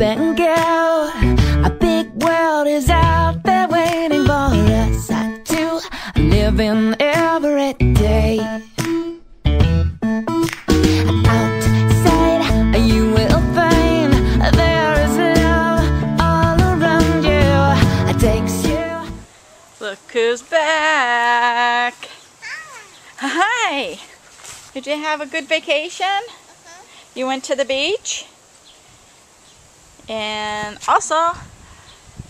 and go. A big world is out there waiting for us. I do live in every day. Outside you will find there is love all around you. It takes you. Look who's back. Hi. Did you have a good vacation? You went to the beach? And also,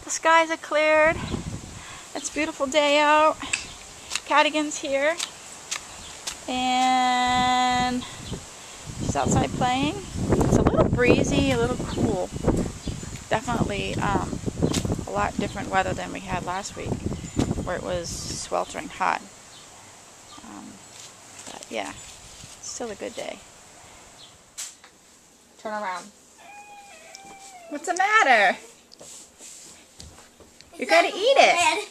the skies are cleared. It's a beautiful day out. Cadigan's here. And she's outside playing. It's a little breezy, a little cool. Definitely a lot different weather than we had last week, where it was sweltering hot. But yeah, still a good day. Turn around. What's the matter? You gotta eat it.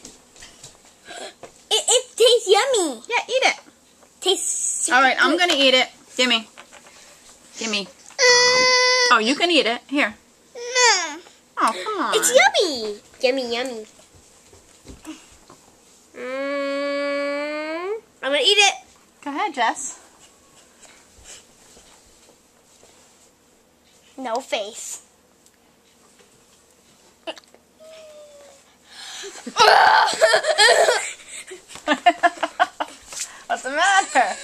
It tastes yummy. Yeah, eat it. Tastes. Alright, I'm gonna eat it. Gimme. Gimme. Oh, you can eat it. Here. No. Oh, come on. It's yummy. Yummy, yummy. I'm gonna eat it. Go ahead, Jess. No face. What's the matter?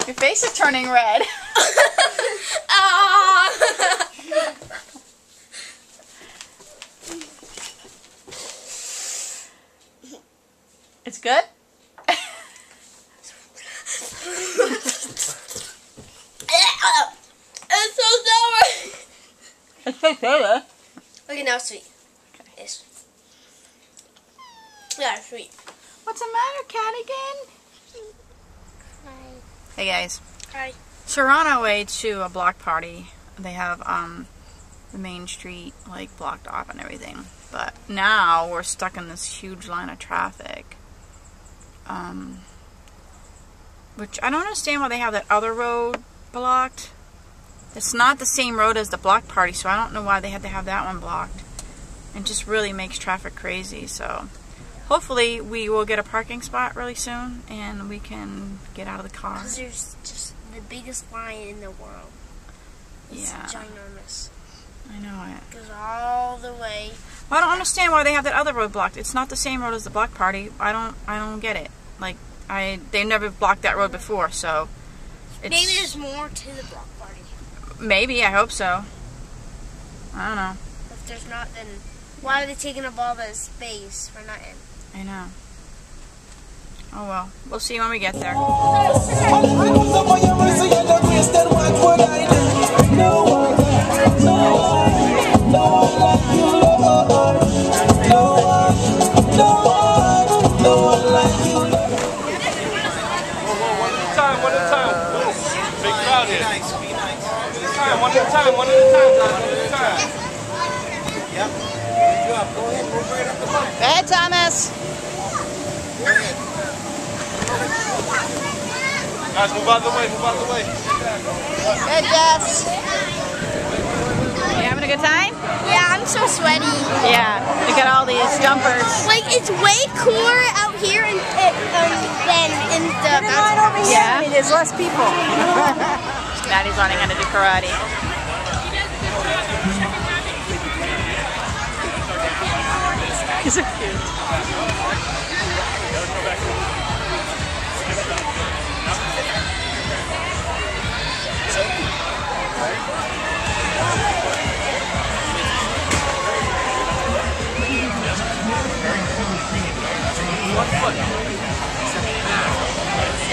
Your face is turning red. It's good? It's so sour. It's so good. Okay, now it's sweet. Okay. It's yeah, it's sweet. What's the matter, Cadigan? Hi. Hey guys. Hi. So we're on our way to a block party. They have the main street like blocked off and everything. But now we're stuck in this huge line of traffic. Which I don't understand why they have that other road blocked. It's not the same road as the block party, so I don't know why they had to have that one blocked. It just really makes traffic crazy, so hopefully we will get a parking spot really soon and we can get out of the car. Because there's just the biggest line in the world. It's ginormous. I know it. It goes all the way. Well, I don't understand why they have that other road blocked. It's not the same road as the block party. I don't get it. Like they never blocked that road before, so it's, maybe there's more to the block party. Maybe, I hope so. I don't know. If there's not, then why are they taking up all the space for nothing? I know. Oh well, we'll see when we get there. One at a time. Big crowd here. One at a time. One at a time. Yep. Good job. Go ahead. Move right up the line. Go ahead, Thomas. Go ahead. Guys, move out the way. Move out the way. Good, Jess. You having a good time? Yeah, I'm so sweaty. Yeah. We got all these jumpers. Like, it's way cooler out here than in the mountains. Yeah. There's less people. Maddie's learning how to do karate. He's so cute.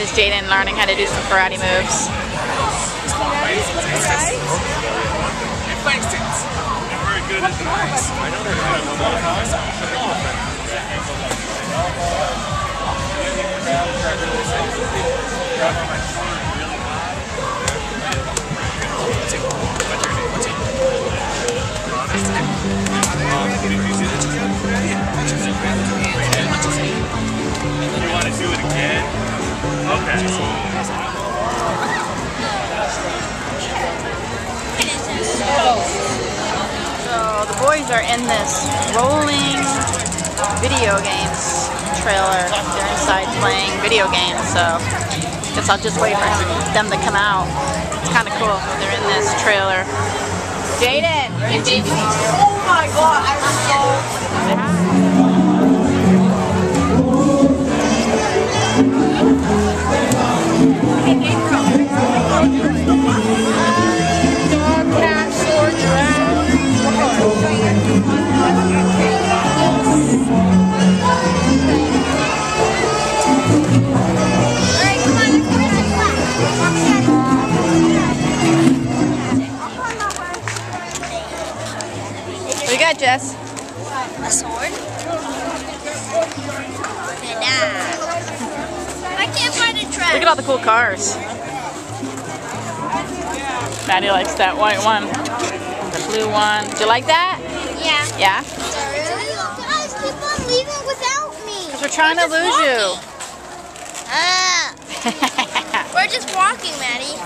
Is Jaden learning how to do some karate moves? Very good at the knives. I know they're good You want to do it again? Okay. It is. in this rolling video games trailer. They're inside playing video games, so guess I'll just wait for them to come out. It's kind of cool. They're in this trailer. Jaden! Oh my god, I was dog, cat, sword, giraffe. What you got, Jess? A sword? I can't find a trash. Look at all the cool cars. Maddie likes that white one. The blue one. Do you like that? Yeah. Yeah? Guys, keep on leaving without me. Because we're trying to lose you. We're just walking, Maddie.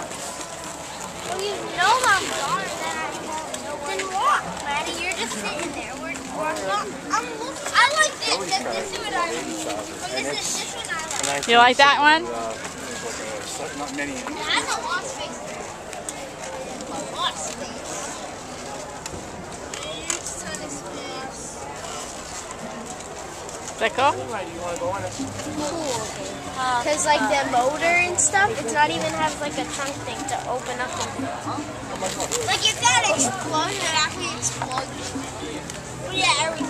Well, you know I'm gone, then walk, Maddie. You're just sitting there. We're not. I like this. This is what I like. This one I like. You like that one? Not many. I have a lot of space. A lot of space. It's a ton of space. Is that cool? Cool. Because like the motor and stuff, it's not even have like a trunk thing to open up and like if that explodes, it actually explodes. But yeah, everything.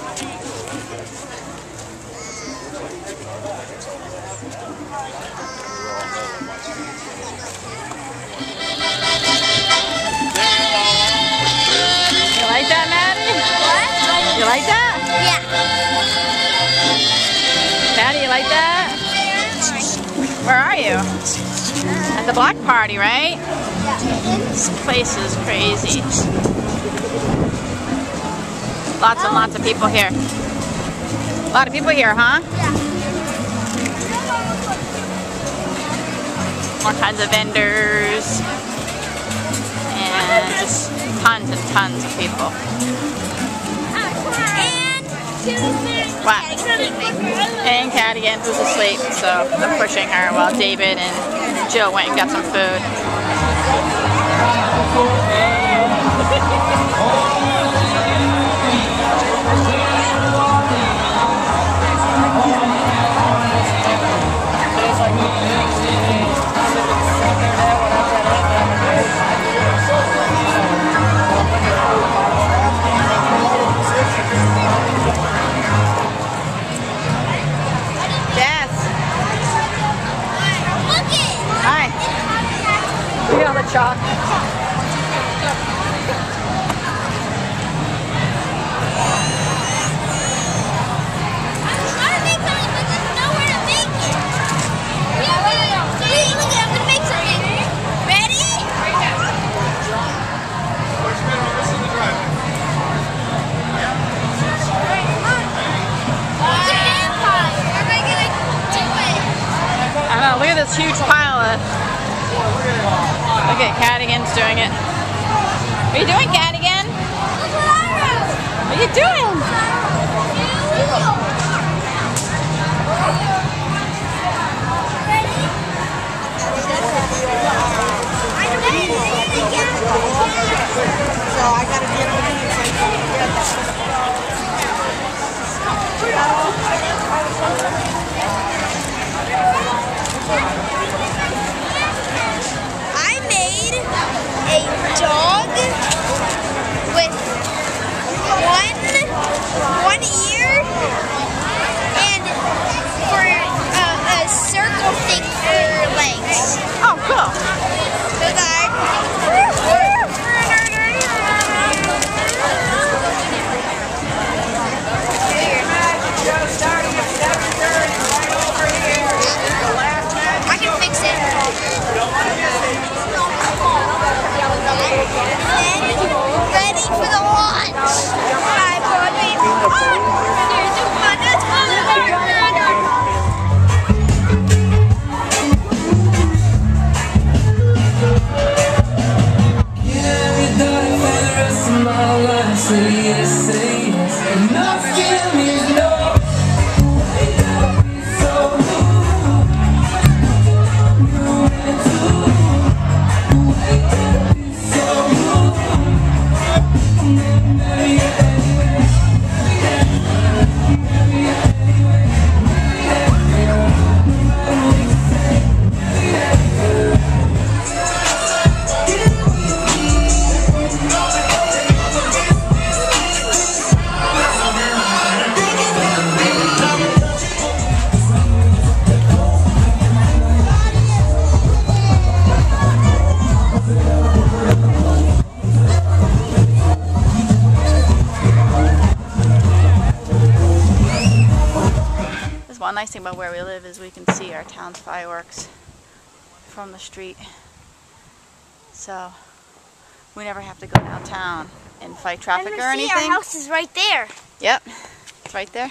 You like that, Maddie? What? You like that? Yeah. Maddie, you like that? Where are you? At the block party, right? This place is crazy. Lots and lots of people here. A lot of people here, huh? More kinds of vendors. And just tons and tons of people. What? And Cadigan, who's asleep, so I'm pushing her while David and Jill went and got some food. Look at all the chalk. I'm trying to make something, but there's nowhere to make it. Yeah, look, I'm gonna make something. Ready? It's a vampire. How am I gonna do it? I don't know, look at this huge pile of... Look at Cadigan's doing it. What are you doing, Cadigan? Look what I wrote. What are you doing? So I gotta be able to do I made a dog with one about where we live is we can see our town's fireworks from the street. So we never have to go downtown and fight traffic or anything. Our house is right there. Yep, it's right there.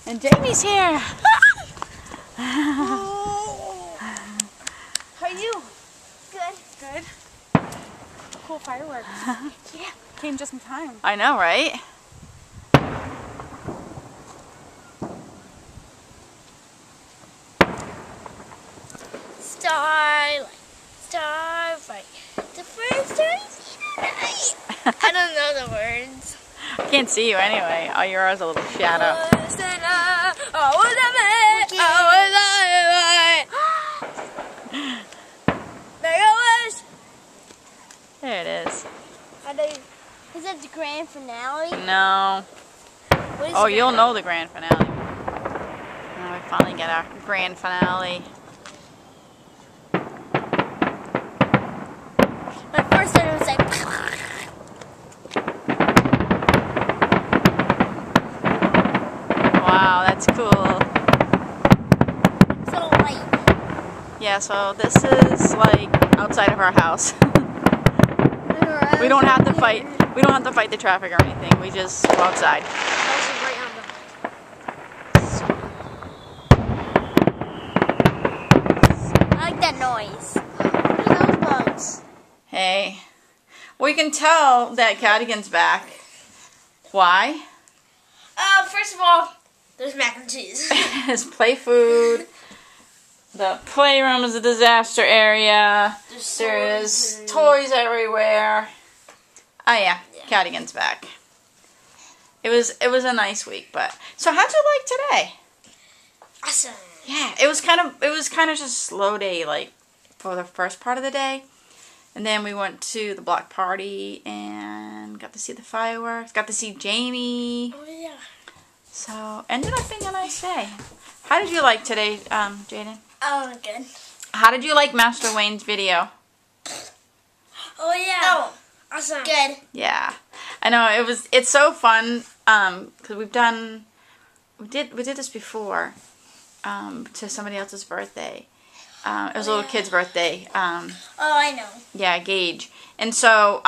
And Jamie's here. How are you? Good. Good. Cool fireworks. Yeah. Came just in time. I know, right? Starlight, starlight, the first time night. I don't know the words. I can't see you anyway. Oh, you're always a little shadow. There it is. Is that the grand finale? No. What is Oh, the you'll grand- know the grand finale. Now we finally get our grand finale. At first it was like. Wow, that's cool. So light. Yeah, so this is like outside of our house. We don't have to fight. We don't have to fight the traffic or anything. We just go outside. I like that noise. What are those bugs? Hey, we can tell that Cardigan's back. Why? First of all, there's mac and cheese. His play food. The playroom is a disaster area. There is toys everywhere. Oh yeah, Cardigan's back. It was a nice week, but so how'd you like today? Awesome. Yeah, it was kind of just a slow day, like for the first part of the day, and then we went to the block party and got to see the fireworks. Got to see Jamie. Oh yeah. So ended up being a nice day. How did you like today, Jaden? Oh, good. How did you like Master Wayne's video? Oh yeah. Oh, awesome. Good. Yeah, I know it's so fun because we did this before to somebody else's birthday. It was a little kid's birthday. Oh, I know. Yeah, Gage. And so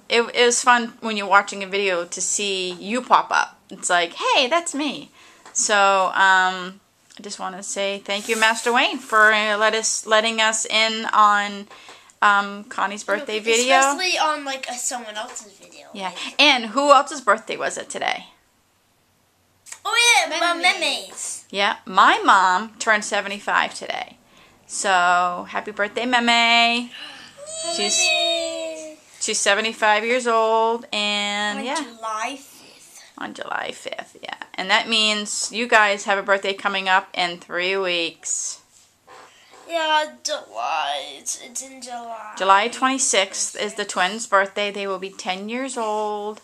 it was fun when you're watching a video to see you pop up. It's like, hey, that's me. So I just want to say thank you, Master Wayne, for letting us in on Connie's birthday video. Especially on like someone else's video. Yeah. And who else's birthday was it today? Oh yeah, my memes. Yeah, my mom turned 75 today. So happy birthday, Meme. She's 75 years old, and On yeah. July 5th. On July 5th, yeah. And that means you guys have a birthday coming up in 3 weeks. Yeah, July. It's in July. July 26th is the twins' birthday. They will be 10 years old.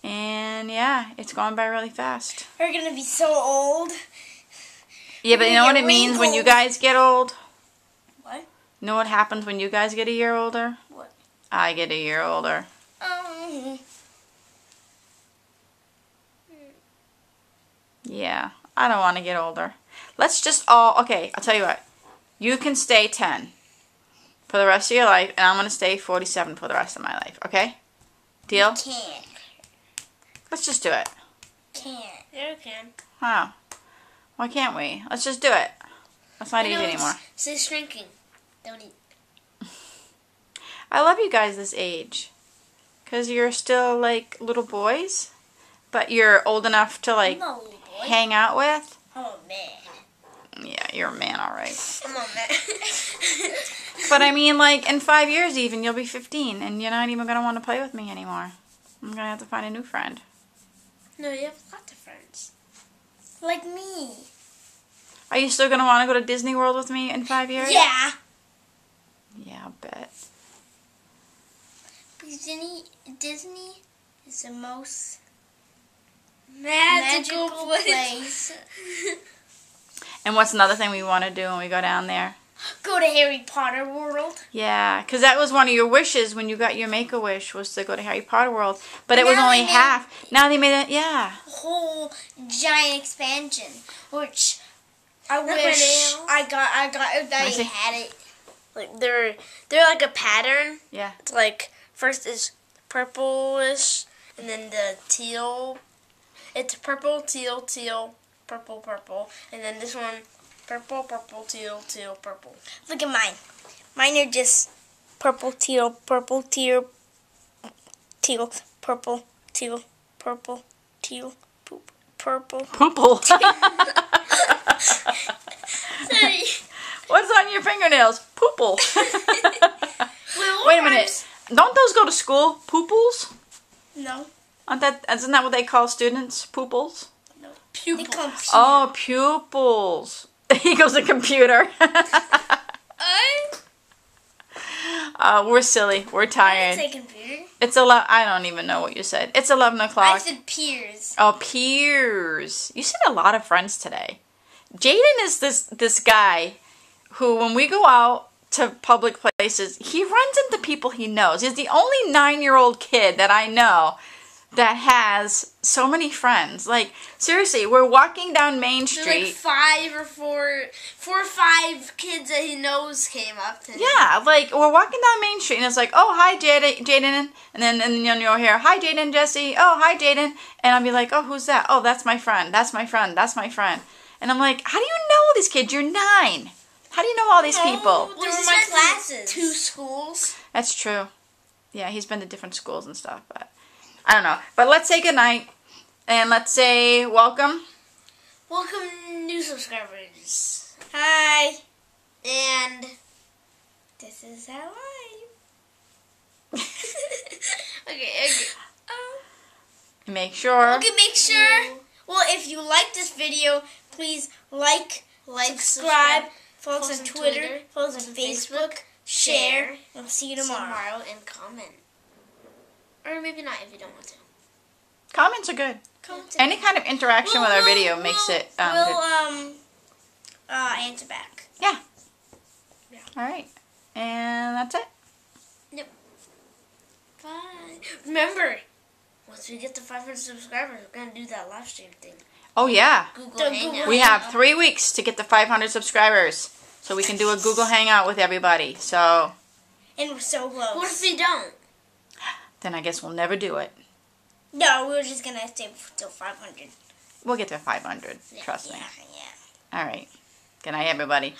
And yeah, it's going by really fast. We're gonna be so old. Yeah, but you know what it means when you guys get old? What? You know what happens when you guys get a year older? What? I get a year older. Yeah, I don't want to get older. Let's just all, okay, I'll tell you what. You can stay 10 for the rest of your life, and I'm going to stay 47 for the rest of my life, okay? Deal? Can't. Let's just do it. Can't. Yeah, you can. Wow. Why can't we? Let's just do it. That's not easy anymore. It's shrinking. Don't eat. I love you guys this age. Because you're still, like, little boys. But you're old enough to, like, I'm a little boy. hang out with. I'm a man. Yeah, you're a man, alright. I'm a man. But I mean, like, in 5 years even, you'll be 15. And you're not even going to want to play with me anymore. I'm going to have to find a new friend. No, you have lots of friends. Like me. Are you still going to want to go to Disney World with me in 5 years? Yeah. Yeah, I'll bet. Disney is the most magical place. And what's another thing we want to do when we go down there? Go to Harry Potter World. Yeah, because that was one of your wishes when you got your Make-A-Wish, was to go to Harry Potter World. But it was Now only they made- half. Now they made it, yeah. Whole giant expansion, which I my wish nails. I see. had it. Like they're like a pattern. Yeah. It's like first is purplish, and then the teal. It's purple, teal, teal, purple, purple, and then this one, purple, purple, teal, teal, purple. Look at mine. Mine are just purple, teal, purple, teal, teal, purple, teal, purple, teal, poop, purple. Poople. Sorry. What's on your fingernails? Poople. Wait a minute. Don't those go to school? Pooples? No. Isn't that what they call students? Pooples? Pupil. Oh, pupils. He goes to computer. We're silly. We're I tired. didn't say computer. It's I don't even know what you said. It's 11 I o'clock. said peers. Oh, peers. You said a lot of friends today. Jaden is this guy who, when we go out to public places, he runs into people he knows. He's the only 9-year-old kid that I know that has so many friends. Like, seriously, we're walking down Main There's Street. like 4 or 5 kids that he knows came up to him. Yeah, like, we're walking down Main Street, and it's like, oh, hi, Jaden, and then you'll hear, hi, Jaden, Jesse, oh, hi, Jaden, and I'll be like, oh, who's that? Oh, that's my friend, that's my friend, that's my friend. And I'm like, how do you know these kids? You're 9. How do you know all these people? They were my classes. 2 schools. That's true. Yeah, he's been to different schools and stuff, but I don't know. But let's say goodnight, and let's say welcome. Welcome, new subscribers. Hi. And This is how I. okay. Make sure. Okay, make sure. Well, if you like this video, please like, subscribe, follow us on Twitter, follow us on Facebook, share, and we'll see you tomorrow. and comment. Or maybe not if you don't want to. Comments are good. Comment. Any kind of interaction with our video makes it good. We'll answer back. Yeah. All right. And that's it. Bye. Remember, once we get to 500 subscribers, we're going to do that live stream thing. Oh, yeah. Google Hangout. We have 3 weeks to get to 500 subscribers. So we can do a Google Hangout with everybody. So And we're so close. What if we don't? then I guess we'll never do it. No, we were just going to stay till 500. We'll get to 500. Trust me. Yeah. All right. Good night, everybody.